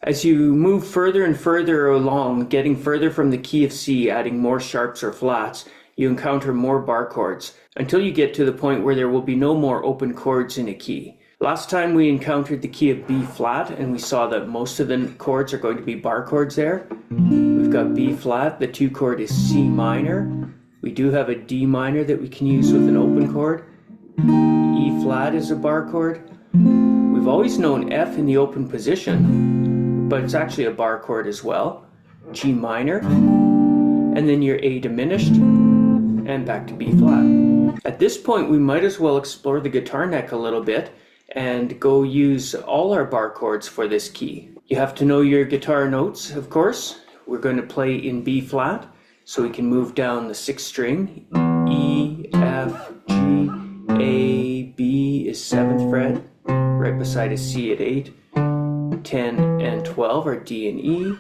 As you move further and further along, getting further from the key of C, adding more sharps or flats, you encounter more bar chords until you get to the point where there will be no more open chords in a key. Last time we encountered the key of B flat and we saw that most of the chords are going to be bar chords there. We've got B flat, the 2 chord is C minor. We do have a D minor that we can use with an open chord. E flat is a bar chord. We've always known F in the open position, but it's actually a bar chord as well. G minor, and then your A diminished, and back to B flat. At this point, we might as well explore the guitar neck a little bit and go use all our bar chords for this key. You have to know your guitar notes, of course. We're going to play in B flat, so we can move down the 6th string. E, F, G, A, B is 7th fret, right beside a C at 8. 10 and 12 are D and E.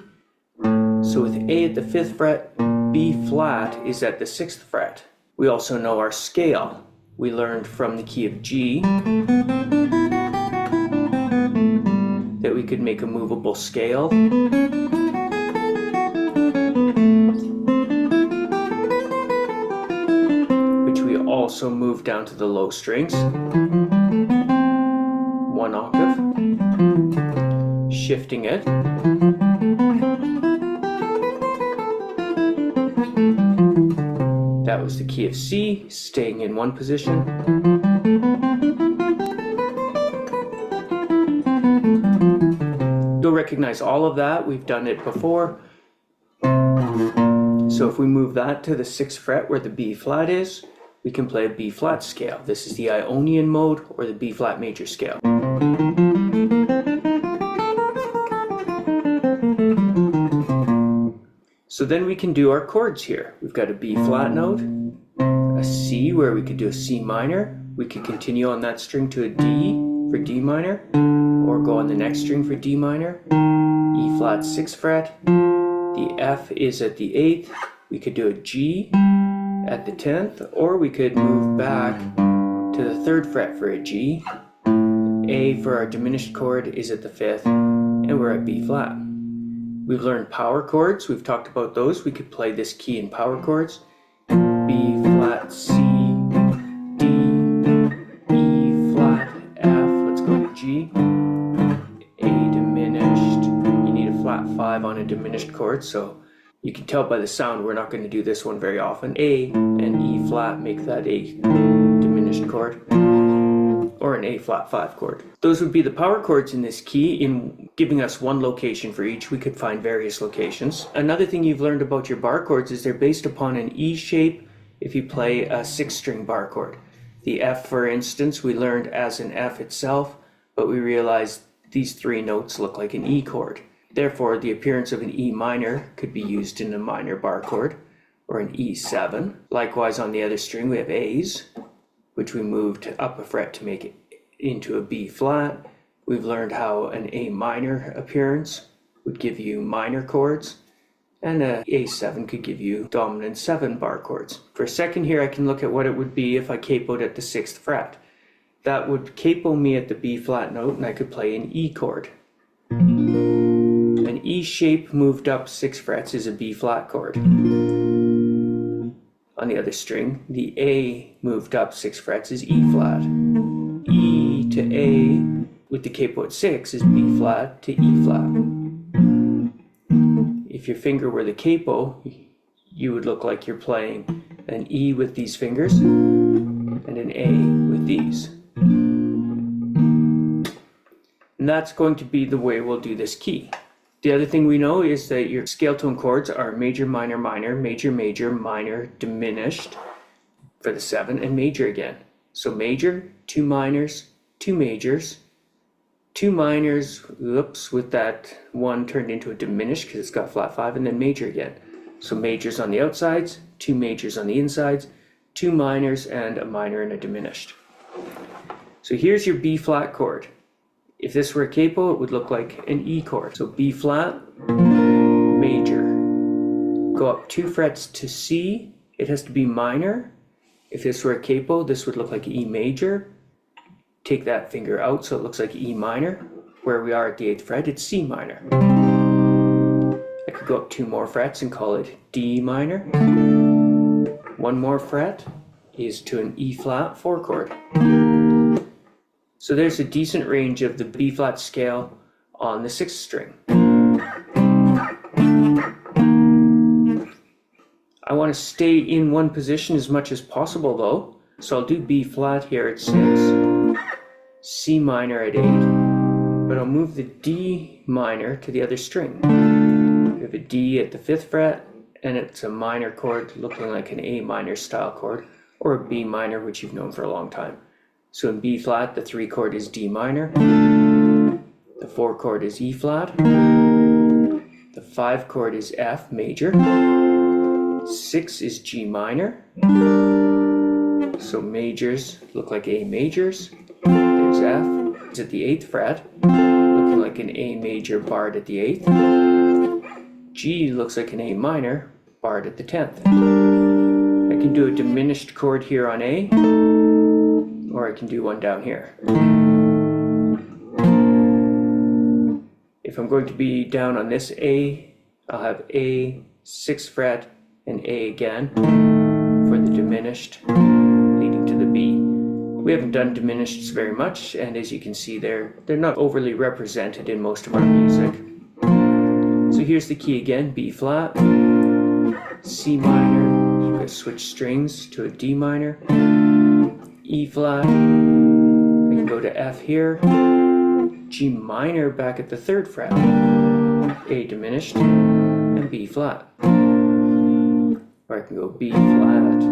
So with A at the 5th fret, B flat is at the 6th fret. We also know our scale. We learned from the key of G that we could make a movable scale. Which we also move down to the low strings. 1 octave. Shifting it. That was the key of C, staying in one position. You'll recognize all of that, we've done it before. So if we move that to the 6th fret where the B flat is, we can play a B flat scale. This is the Ionian mode or the B flat major scale. So then we can do our chords here. We've got a B flat note, a C where we could do a C minor. We could continue on that string to a D for D minor, or go on the next string for D minor. E flat 6th fret. The F is at the 8th. We could do a G at the 10th, or we could move back to the 3rd fret for a G. A for our diminished chord is at the 5th, and we're at B flat. We've learned power chords, we've talked about those. We could play this key in power chords. B flat, C, D, E flat, F, let's go to G. A diminished, you need a flat 5 on a diminished chord, so you can tell by the sound we're not going to do this one very often. A and E flat make that a diminished chord, or an A flat 5 chord. Those would be the power chords in this key. In giving us one location for each, we could find various locations. Another thing you've learned about your bar chords is they're based upon an E shape if you play a 6-string bar chord. The F, for instance, we learned as an F itself, but we realized these 3 notes look like an E chord. Therefore, the appearance of an E minor could be used in a minor bar chord, or an E7. Likewise, on the other string, we have A's, which we moved up a fret to make it into a B flat. We've learned how an A minor appearance would give you minor chords, and a A7 could give you dominant 7 bar chords. For a second here, I can look at what it would be if I capoed at the 6th fret. That would capo me at the B flat note, and I could play an E chord. An E shape moved up 6 frets is a B flat chord. On the other string, the A moved up 6 frets is E flat. E to A with the capo at 6 is B flat to E flat. If your finger were the capo, you would look like you're playing an E with these fingers and an A with these. And that's going to be the way we'll do this key. The other thing we know is that your scale tone chords are major, minor, minor, major, major, minor, diminished for the 7, and major again. So major, 2 minors, 2 majors, 2 minors, oops, with that 1 turned into a diminished because it's got flat 5, and then major again. So majors on the outsides, 2 majors on the insides, 2 minors, and a minor and a diminished. So here's your B flat chord. If this were a capo, it would look like an E chord. So B flat, major. Go up 2 frets to C, it has to be minor. If this were a capo, this would look like E major. Take that finger out so it looks like E minor. where we are at the 8th fret, it's C minor. I could go up 2 more frets and call it D minor. 1 more fret is to an E flat 4 chord. So there's a decent range of the B flat scale on the 6th string. I want to stay in one position as much as possible though, so I'll do B flat here at 6, C minor at 8, but I'll move the D minor to the other string. We have a D at the 5th fret, and it's a minor chord looking like an A minor style chord, or a B minor, which you've known for a long time. So in B flat, the 3 chord is D minor, the 4 chord is E flat, the 5 chord is F major, 6 is G minor, so majors look like A majors, there's F, it's at the 8th fret, looking like an A major barred at the 8th, G looks like an A minor barred at the 10th. I can do a diminished chord here on A, or I can do one down here. If I'm going to be down on this A, I'll have A, 6th fret, and A again for the diminished leading to the B. We haven't done diminished very much, and as you can see they're not overly represented in most of our music. So here's the key again, B flat, C minor, I'm going to switch strings to a D minor, E flat, I can go to F here, G minor back at the 3rd fret, A diminished, and B flat. Or I can go B flat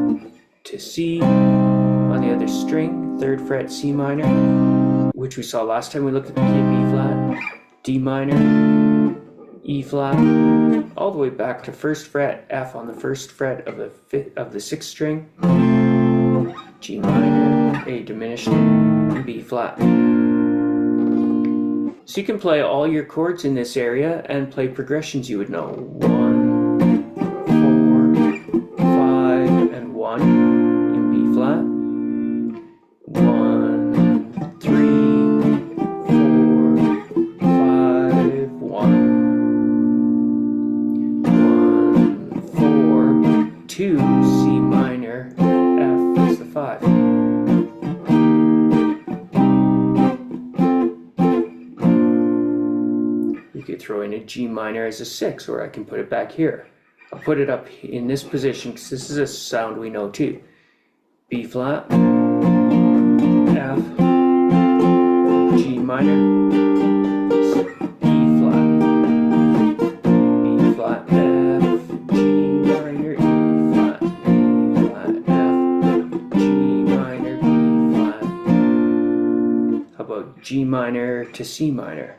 to C on the other string, 3rd fret C minor, which we saw last time we looked at the key of B flat, D minor, E flat, all the way back to 1st fret, F on the 1st fret of the 6th string, G minor, A diminished, and B flat. So you can play all your chords in this area and play progressions you would know. 1, 4, 5, and 1 in B flat. 1, 3, 4, 5, 1. 1, 4, 2, C minor, F is the 5. You could throw in a G minor as a 6, or I can put it back here. I'll put it up in this position because this is a sound we know too. B flat, F, G minor, E flat, B flat, F, G minor, E flat, B flat, F, G minor, B flat. How about G minor to C minor?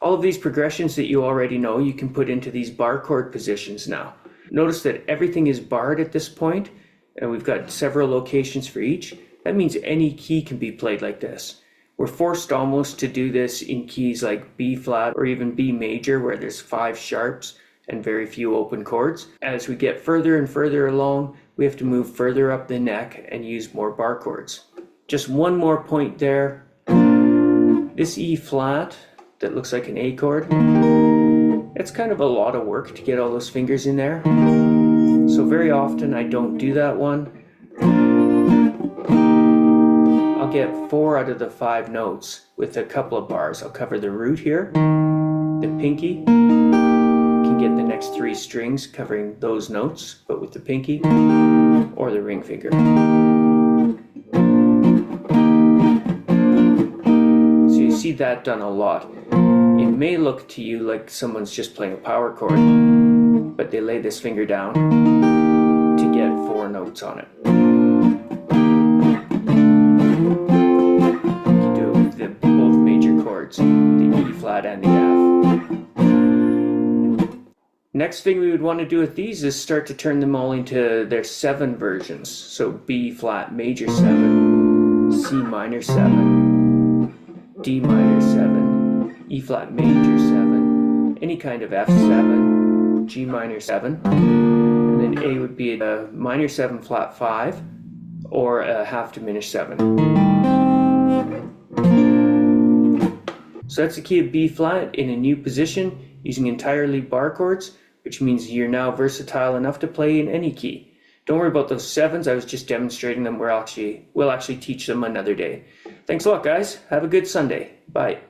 All of these progressions that you already know, you can put into these bar chord positions now. Notice that everything is barred at this point, and we've got several locations for each. That means any key can be played like this. We're forced almost to do this in keys like B flat or even B major, where there's 5 sharps and very few open chords. As we get further and further along, we have to move further up the neck and use more bar chords. Just one more point there. This E flat that looks like an A chord, it's kind of a lot of work to get all those fingers in there. So very often I don't do that one. I'll get 4 out of the 5 notes with a couple of bars. I'll cover the root here, the pinky, can get the next 3 strings covering those notes, but with the pinky or the ring finger. So you see that done a lot. It may look to you like someone's just playing a power chord, but they lay this finger down to get 4 notes on it. You do it with both major chords, the E flat and the F. Next thing we would want to do with these is start to turn them all into their 7 versions. So B flat major 7, C minor 7, D minor 7, E flat major 7, any kind of F7, G minor 7, and then A would be a minor 7 flat 5, or a half diminished 7. So that's the key of B flat in a new position using entirely bar chords, which means you're now versatile enough to play in any key. Don't worry about those 7s, I was just demonstrating them. We'll actually teach them another day. Thanks a lot, guys. Have a good Sunday. Bye.